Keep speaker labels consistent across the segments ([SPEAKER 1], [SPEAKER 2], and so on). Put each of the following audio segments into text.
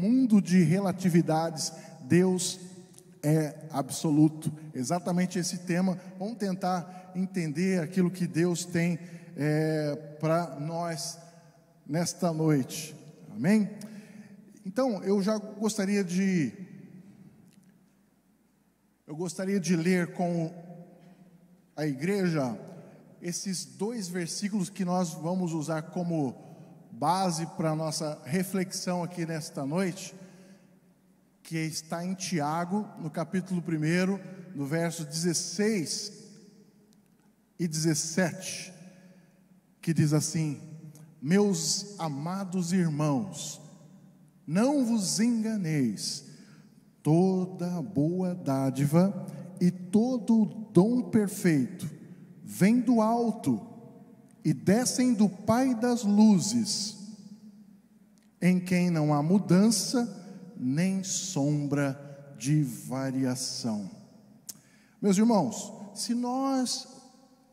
[SPEAKER 1] mundo de relatividades, Deus é absoluto. Exatamente esse tema. Vamos tentar entender aquilo que Deus tem para nós nesta noite. Amém? Então, eu gostaria de ler com a igreja esses 2 versículos que nós vamos usar como base para a nossa reflexão aqui nesta noite, que está em Tiago, no capítulo 1, no verso 16 e 17, que diz assim: meus amados irmãos, não vos enganeis, toda boa dádiva e todo dom perfeito vem do alto e descem do Pai das luzes, em quem não há mudança nem sombra de variação. Meus irmãos, se nós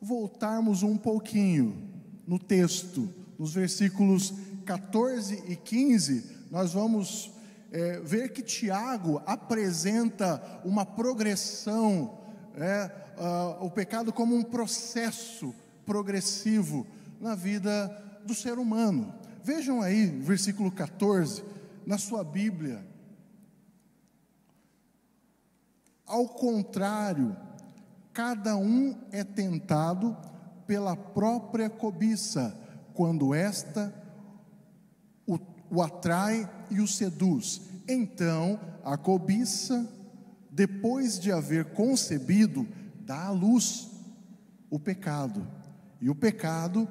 [SPEAKER 1] voltarmos um pouquinho no texto, nos versículos 14 e 15, nós vamos ver que Tiago apresenta uma progressão, o pecado como um processo progressivo na vida do ser humano. Vejam aí, versículo 14, na sua Bíblia. Ao contrário, cada um é tentado pela própria cobiça, quando esta o atrai e o seduz. Então, a cobiça, depois de haver concebido, dá à luz o pecado. E o pecado,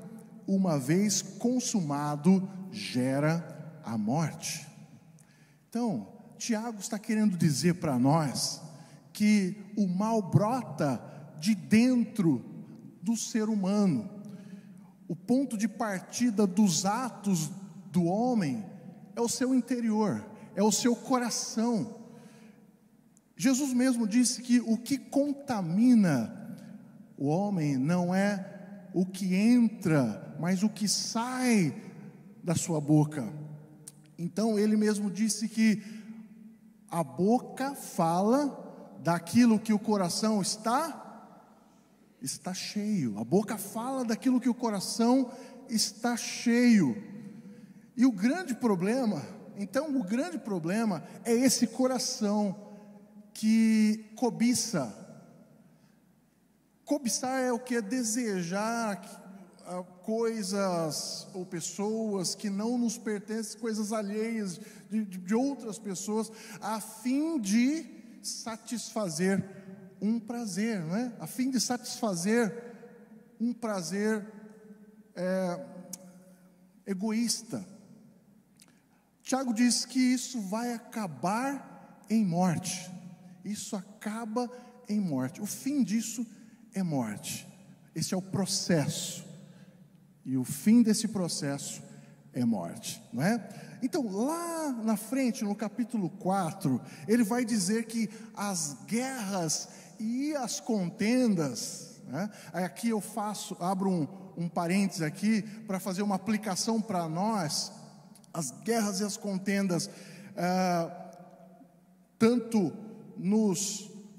[SPEAKER 1] uma vez consumado, gera a morte. Então, Tiago está querendo dizer para nós que o mal brota de dentro do ser humano. O ponto de partida dos atos do homem é o seu interior, é o seu coração. Jesus mesmo disse que o que contamina o homem não é o que entra, mas o que sai da sua boca. Então ele mesmo disse que a boca fala daquilo que o coração está cheio. A boca fala daquilo que o coração está cheio. E o grande problema é esse coração que cobiça. Cobiçar é o que? É desejar coisas ou pessoas que não nos pertencem, coisas alheias de outras pessoas, a fim de satisfazer um prazer, não é? A fim de satisfazer um prazer egoísta. Tiago diz que isso vai acabar em morte. Isso acaba em morte. O fim disso é morte. Esse é o processo. E o fim desse processo é morte, não é? Então, lá na frente, no capítulo 4, ele vai dizer que as guerras e as contendas, né? Aqui eu abro um parênteses aqui, para fazer uma aplicação para nós. As guerras e as contendas, tanto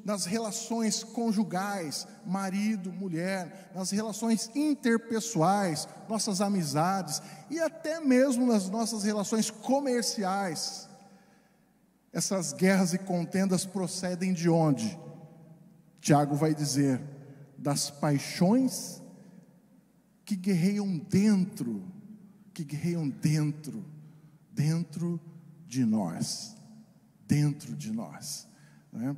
[SPEAKER 1] nas relações conjugais, marido, mulher, nas relações interpessoais, nossas amizades, e até mesmo nas nossas relações comerciais. Essas guerras e contendas procedem de onde? Tiago vai dizer: das paixões que guerreiam dentro de nós, né?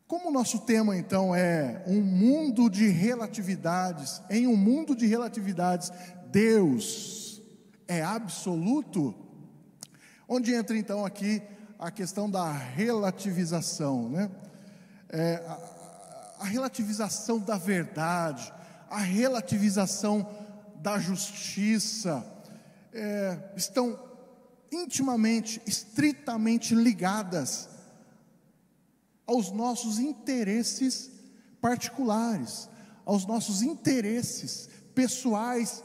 [SPEAKER 1] Como o nosso tema então é um mundo de relatividades, em um mundo de relatividades, Deus é absoluto. Onde entra então aqui a questão da relativização, né? A relativização da verdade, a relativização da justiça, estão intimamente, estritamente ligadas aos nossos interesses particulares, aos nossos interesses pessoais,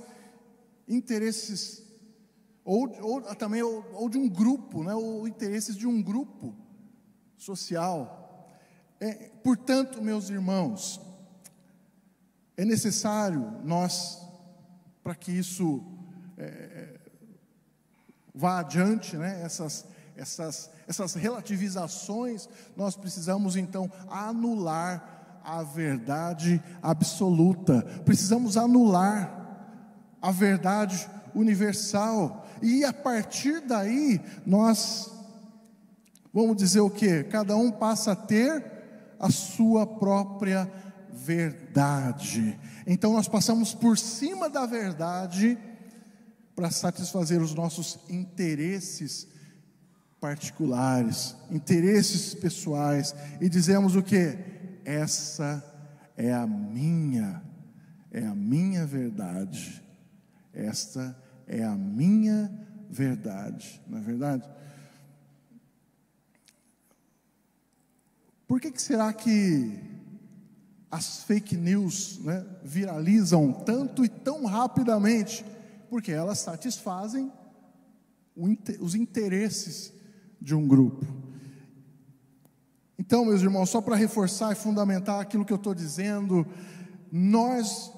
[SPEAKER 1] interesses ou de um grupo, né? Ou interesses de um grupo social. Portanto, meus irmãos, é necessário nós, para que isso vá adiante, né? Essas relativizações, nós precisamos então anular a verdade absoluta, precisamos anular a verdade universal, e a partir daí nós vamos dizer o quê? Cada um passa a ter a sua própria verdade. Então nós passamos por cima da verdade para satisfazer os nossos interesses particulares, interesses pessoais, e dizemos o quê? Essa é a minha verdade. Esta é a minha verdade, não é verdade? Por que será que as fake news, né, viralizam tanto e tão rapidamente? Porque elas satisfazem os interesses de um grupo. Então, meus irmãos, só para reforçar e fundamentar aquilo que eu estou dizendo, nós,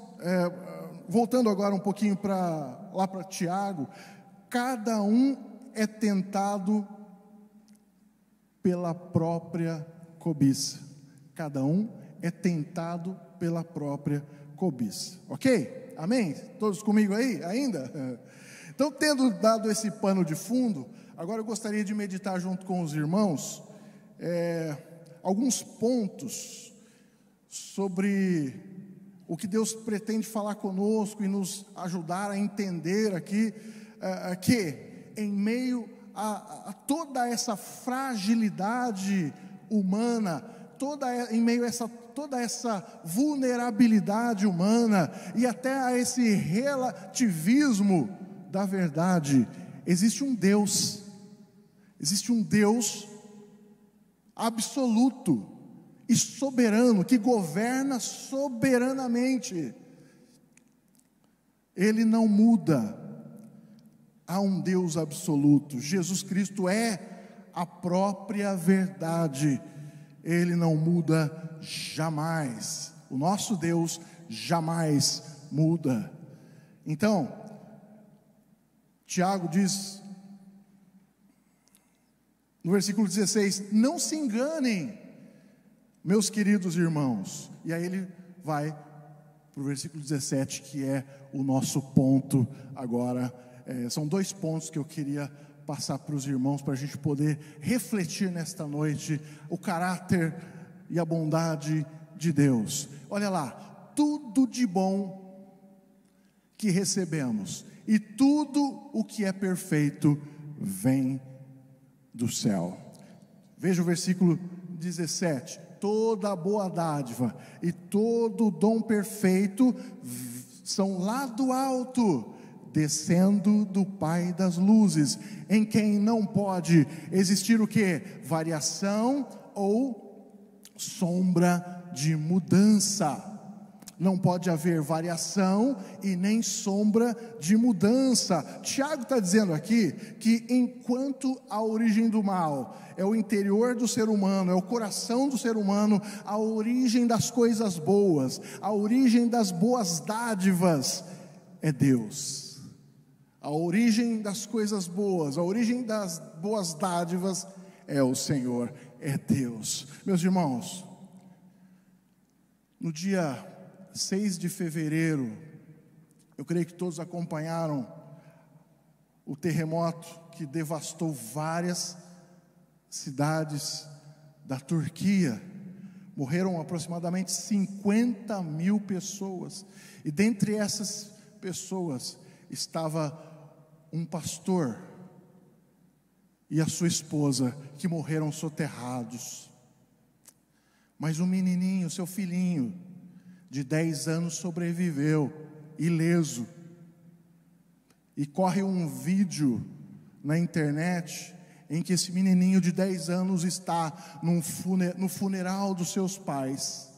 [SPEAKER 1] voltando agora um pouquinho lá para Tiago, cada um é tentado pela própria cobiça. Cada um é tentado pela própria cobiça. Ok? Amém? Todos comigo aí ainda? Então, tendo dado esse pano de fundo, agora eu gostaria de meditar junto com os irmãos alguns pontos sobre o que Deus pretende falar conosco e nos ajudar a entender aqui, que em meio a toda essa fragilidade humana, em meio a toda essa vulnerabilidade humana e até a esse relativismo da verdade, existe um Deus absoluto e soberano, que governa soberanamente. Ele não muda. Há um Deus absoluto. Jesus Cristo é a própria verdade. Ele não muda jamais. O nosso Deus jamais muda. Então, Tiago diz no versículo 16: não se enganem, meus queridos irmãos. E aí ele vai para o versículo 17, que é o nosso ponto agora. São dois pontos que eu queria passar para os irmãos, para a gente poder refletir nesta noite o caráter e a bondade de Deus. Olha lá: tudo de bom que recebemos e tudo o que é perfeito vem do céu. Veja o versículo 17: toda boa dádiva e todo dom perfeito são lá do alto, descendo do Pai das luzes, em quem não pode existir o que? Variação ou sombra de mudança. Não pode haver variação e nem sombra de mudança. Tiago está dizendo aqui que enquanto a origem do mal é o interior do ser humano, é o coração do ser humano, a origem das coisas boas, a origem das boas dádivas é Deus. A origem das coisas boas, a origem das boas dádivas é o Senhor, é Deus. Meus irmãos, no dia 6 de fevereiro, eu creio que todos acompanharam o terremoto que devastou várias cidades da Turquia. Morreram aproximadamente 50 mil pessoas, e dentre essas pessoas estava um pastor e a sua esposa, que morreram soterrados. Mas um menininho, seu filhinho de 10 anos, sobreviveu ileso. E corre um vídeo na internet em que esse menininho de 10 anos está no funeral dos seus pais,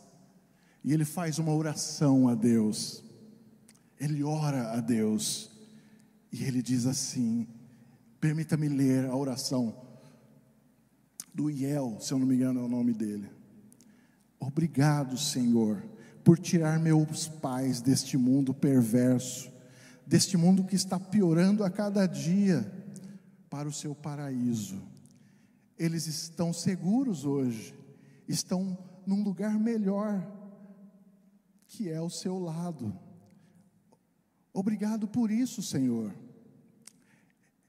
[SPEAKER 1] e ele faz uma oração a Deus. Ele ora a Deus e ele diz assim: Permita-me ler a oração do Iel, se eu não me engano é o nome dele. Obrigado, Senhor, por tirar meus pais deste mundo perverso, deste mundo que está piorando a cada dia, para o seu paraíso. Eles estão seguros hoje, estão num lugar melhor, que é o seu lado. Obrigado por isso, Senhor.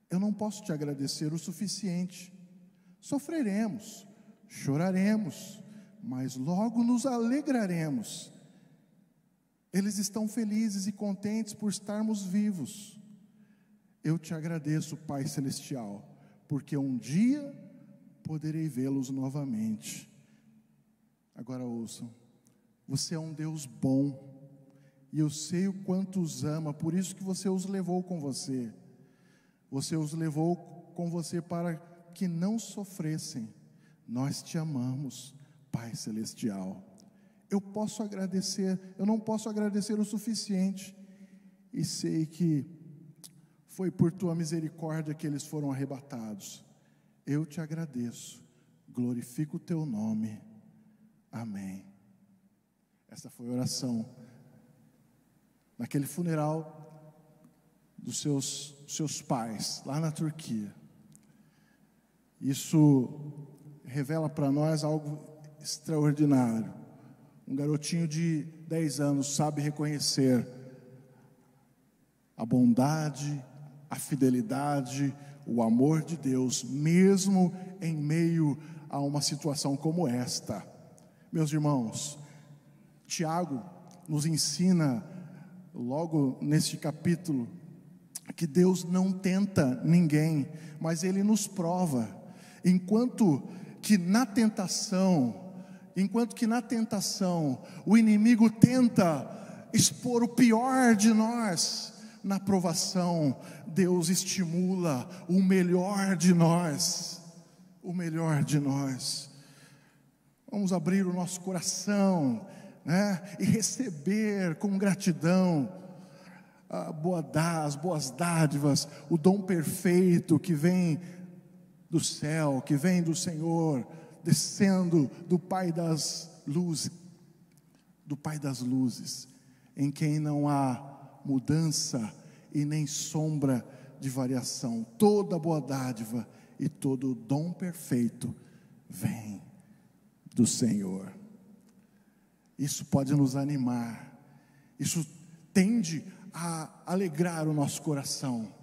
[SPEAKER 1] Eu não posso te agradecer o suficiente. Sofreremos, choraremos, mas logo nos alegraremos. Eles estão felizes e contentes por estarmos vivos. Eu te agradeço, Pai Celestial, porque um dia poderei vê-los novamente. Agora ouçam, você é um Deus bom, e eu sei o quanto os ama, por isso que você os levou com você. Você os levou com você para que não sofressem. Nós te amamos, Pai Celestial. Eu não posso agradecer o suficiente, e sei que foi por tua misericórdia que eles foram arrebatados. Eu te agradeço, glorifico o teu nome, amém. Essa foi a oração, naquele funeral dos seus pais, lá na Turquia. Isso revela para nós algo extraordinário. Um garotinho de 10 anos sabe reconhecer a bondade, a fidelidade, o amor de Deus, mesmo em meio a uma situação como esta. Meus irmãos, Tiago nos ensina, logo neste capítulo, que Deus não tenta ninguém, mas Ele nos prova, enquanto que na tentação o inimigo tenta expor o pior de nós, na provação Deus estimula o melhor de nós, Vamos abrir o nosso coração, e receber com gratidão as boas dádivas, o dom perfeito que vem do céu, que vem do Senhor, descendo do Pai das luzes, em quem não há mudança e nem sombra de variação. Toda boa dádiva e todo dom perfeito vem do Senhor. Isso pode nos animar, isso tende a alegrar o nosso coração,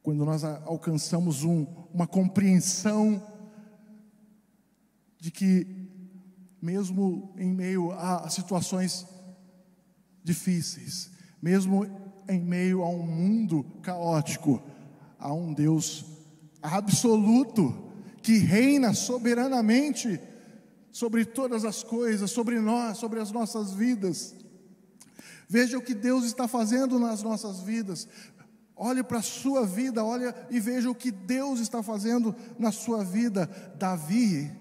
[SPEAKER 1] quando nós alcançamos uma compreensão de que, mesmo em meio a situações difíceis, mesmo em meio a um mundo caótico, há um Deus absoluto, que reina soberanamente sobre todas as coisas, sobre nós, sobre as nossas vidas. Veja o que Deus está fazendo nas nossas vidas. Olhe para a sua vida, olha e veja o que Deus está fazendo na sua vida. Davi,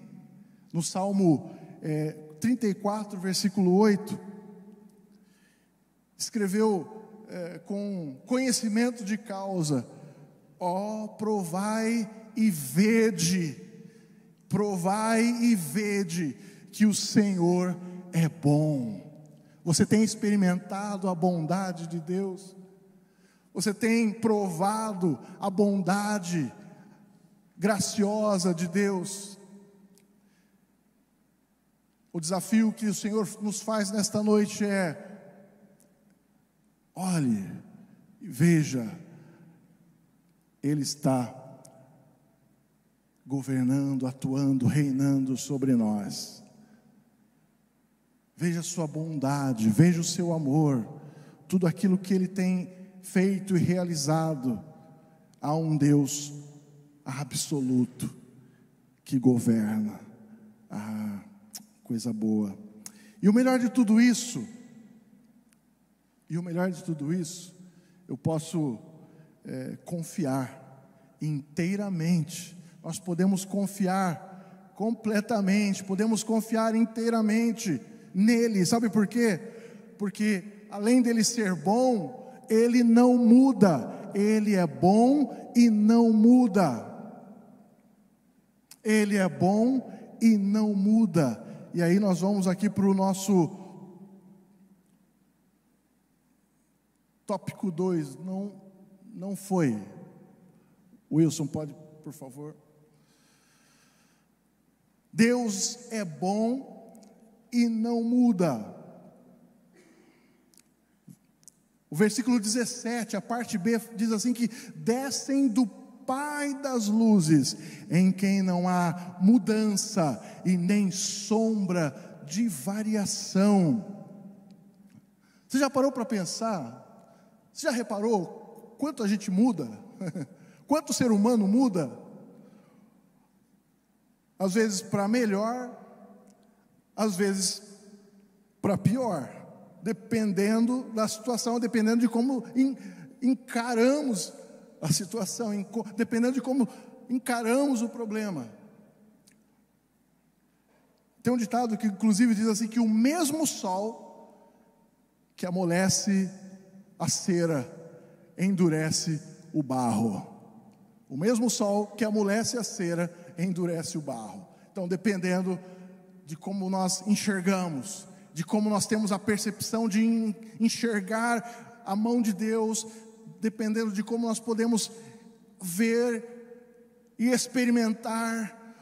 [SPEAKER 1] no Salmo 34, versículo 8, escreveu com conhecimento de causa: provai e vede que o Senhor é bom. Você tem experimentado a bondade de Deus? Você tem provado a bondade graciosa de Deus? O desafio que o Senhor nos faz nesta noite é: olhe e veja, Ele está governando, atuando, reinando sobre nós. Veja a sua bondade, veja o seu amor, tudo aquilo que Ele tem feito e realizado. Há um Deus absoluto que governa. Coisa boa. E o melhor de tudo isso, eu posso confiar inteiramente. Nós podemos confiar completamente, podemos confiar inteiramente nele. Sabe por quê? Porque além dele ser bom, ele não muda, Ele é bom e não muda. Ele é bom e não muda. E aí nós vamos aqui para o nosso tópico 2. Não foi. Wilson, pode, por favor. Deus é bom e não muda. O versículo 17, a parte B, diz assim que descem do Pai das luzes, em quem não há mudança e nem sombra de variação. Você já parou para pensar? Você já reparou quanto a gente muda? Quanto o ser humano muda? Às vezes para melhor, às vezes para pior, dependendo da situação, dependendo de como encaramos a situação, dependendo de como encaramos o problema. Tem um ditado que inclusive diz assim, que o mesmo sol que amolece a cera endurece o barro. O mesmo sol que amolece a cera endurece o barro. Então, dependendo de como nós enxergamos, de como nós temos a percepção de enxergar a mão de Deus, dependendo de como nós podemos ver e experimentar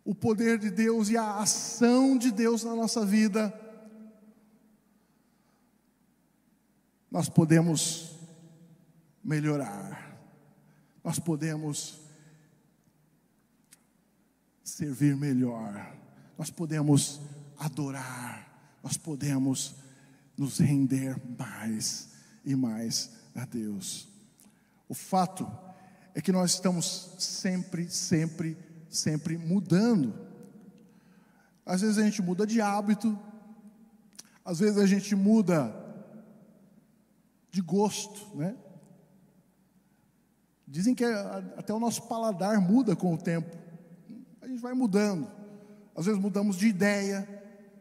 [SPEAKER 1] o poder de Deus e a ação de Deus na nossa vida, nós podemos melhorar, nós podemos servir melhor, nós podemos adorar, nós podemos nos render mais e mais a Deus. O fato é que nós estamos sempre mudando. Às vezes a gente muda de hábito, às vezes a gente muda de gosto, né? Dizem que até o nosso paladar muda com o tempo. A gente vai mudando. Às vezes mudamos de ideia,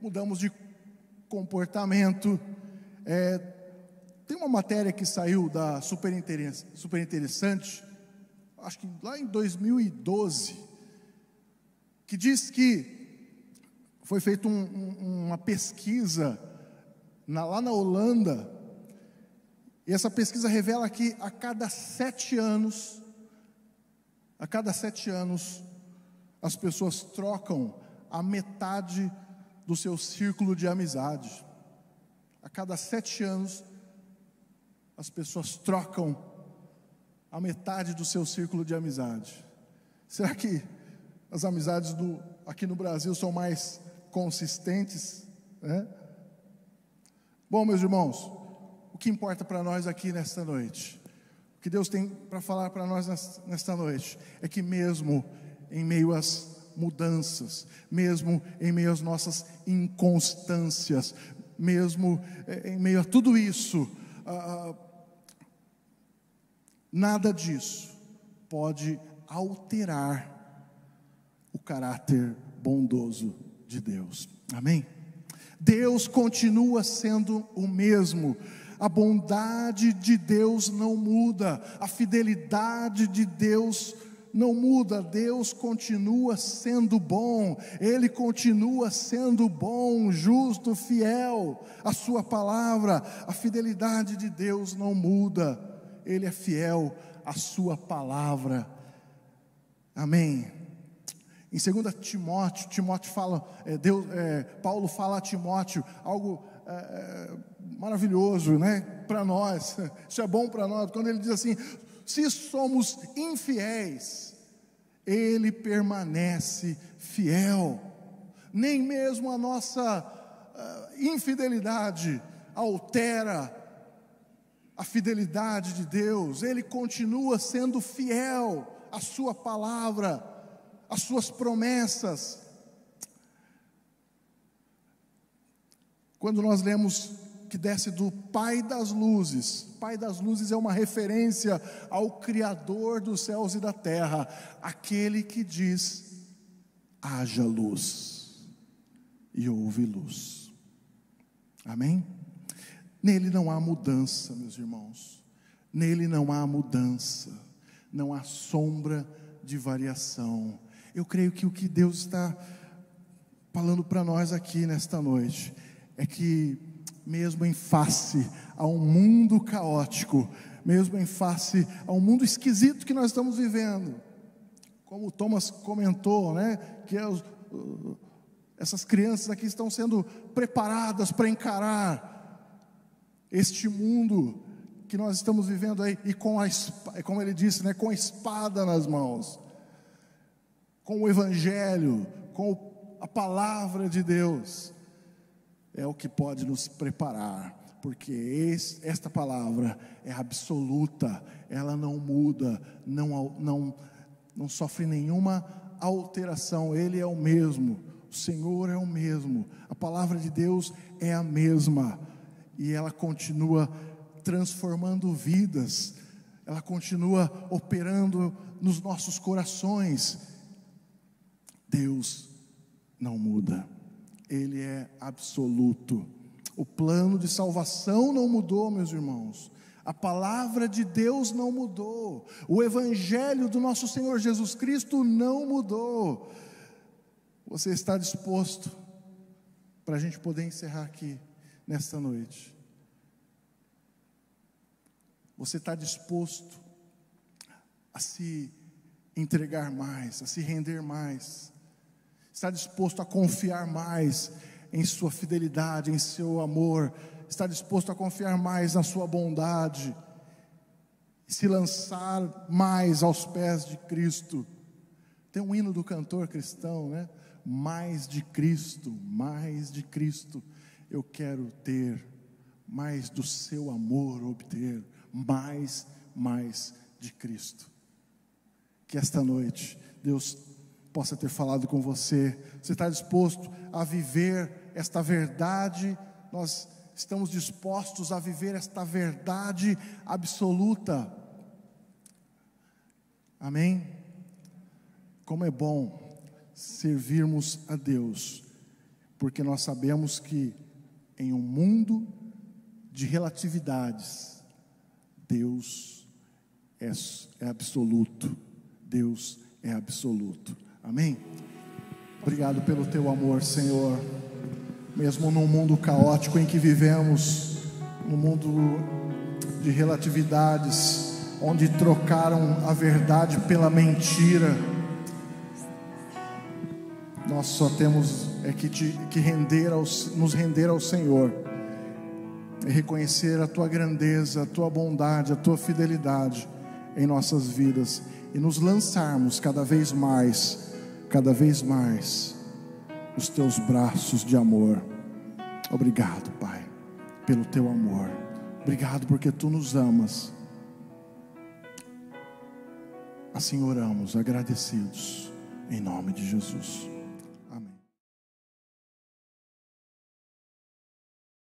[SPEAKER 1] mudamos de comportamento. Tem uma matéria que saiu da super interessante, acho que lá em 2012, que diz que foi feita uma pesquisa lá na Holanda, e essa pesquisa revela que a cada 7 anos, as pessoas trocam a metade do seu círculo de amizade. A cada 7 anos, as pessoas trocam a metade do seu círculo de amizade. Será que as amizades aqui no Brasil são mais consistentes, né? Bom, meus irmãos, o que importa para nós aqui nesta noite, o que Deus tem para falar para nós nesta noite, é que mesmo em meio às mudanças, mesmo em meio às nossas inconstâncias, mesmo em meio a tudo isso, nada disso pode alterar o caráter bondoso de Deus. Amém? Deus continua sendo o mesmo. A bondade de Deus não muda, a fidelidade de Deus não muda. Deus continua sendo bom, Ele continua sendo bom, justo, fiel à sua palavra. A fidelidade de Deus não muda, Ele é fiel à sua palavra. Amém. Em 2 Timóteo fala, Paulo fala a Timóteo algo maravilhoso, né, para nós. Isso é bom para nós, quando ele diz assim: se somos infiéis, Ele permanece fiel. Nem mesmo a nossa infidelidade altera a fidelidade de Deus. Ele continua sendo fiel à sua palavra, às suas promessas. Quando nós lemos que desce do Pai das luzes é uma referência ao Criador dos céus e da terra, aquele que diz: haja luz, e houve luz. Amém? Nele não há mudança, meus irmãos. Nele não há mudança, não há sombra de variação. Eu creio que o que Deus está falando para nós aqui nesta noite é que, mesmo em face a um mundo caótico, mesmo em face a um mundo esquisito que nós estamos vivendo, como o Thomas comentou, né, que essas crianças aqui estão sendo preparadas para encarar este mundo que nós estamos vivendo aí, e como ele disse, né, com a espada nas mãos, com o Evangelho, com a palavra de Deus, é o que pode nos preparar, porque esta palavra é absoluta, ela não muda, não sofre nenhuma alteração. Ele é o mesmo, o Senhor é o mesmo, a palavra de Deus é a mesma, e ela continua transformando vidas, ela continua operando nos nossos corações. Deus não muda, Ele é absoluto. O plano de salvação não mudou, meus irmãos. A palavra de Deus não mudou. O Evangelho do nosso Senhor Jesus Cristo não mudou. Você está disposto, para a gente poder encerrar aqui nesta noite? Você está disposto a se entregar mais, a se render mais? Está disposto a confiar mais em sua fidelidade, em seu amor? Está disposto a confiar mais na sua bondade, se lançar mais aos pés de Cristo? Tem um hino do cantor cristão, né? Mais de Cristo, eu quero ter, mais do seu amor obter, mais de Cristo. Que esta noite Deus possa ter falado com você. Você está disposto a viver esta verdade? Nós estamos dispostos a viver esta verdade absoluta. Amém? Como é bom servirmos a Deus, porque nós sabemos que em um mundo de relatividades, Deus é absoluto. Deus é absoluto. Amém? Obrigado pelo teu amor, Senhor. Mesmo num mundo caótico em que vivemos, num mundo de relatividades, onde trocaram a verdade pela mentira, nós só temos nos render ao Senhor, e reconhecer a tua grandeza, a tua bondade, a tua fidelidade em nossas vidas, e nos lançarmos cada vez mais nos teus braços de amor. Obrigado, Pai, pelo teu amor. Obrigado porque tu nos amas. Assim oramos, agradecidos, em nome de Jesus.